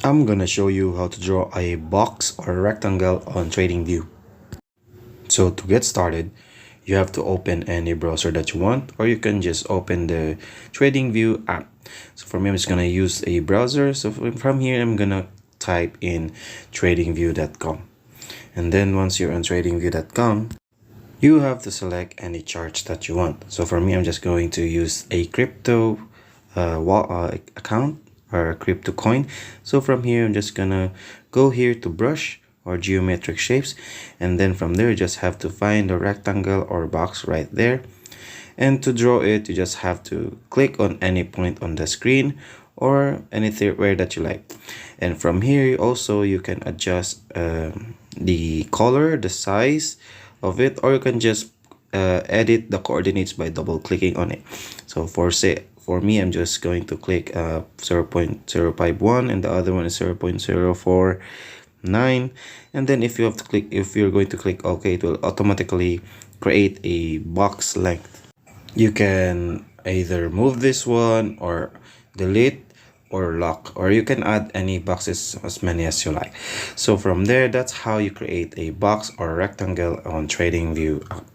I'm gonna show you how to draw a box or rectangle on Tradingview. So to get started, you have to open any browser that you want, or you can just open the Tradingview app. So for me, I'm just gonna use a browser. So from here, I'm gonna type in tradingview.com. And then once you're on tradingview.com, you have to select any charts that you want. So for me, I'm just going to use a crypto account or a crypto coin. So from here, I'm just gonna go here to brush or geometric shapes, and then from there, you just have to find a rectangle or box right there. And to draw it, you just have to click on any point on the screen or anywhere that you like. And from here, also you can adjust the color, the size of it, or you can just edit the coordinates by double clicking on it. So for me, I'm just going to click 0.051 and the other one is 0.049. And then if you're going to click OK, it will automatically create a box length. You can either move this one or delete or lock, or you can add any boxes, as many as you like. So from there, that's how you create a box or rectangle on TradingView app.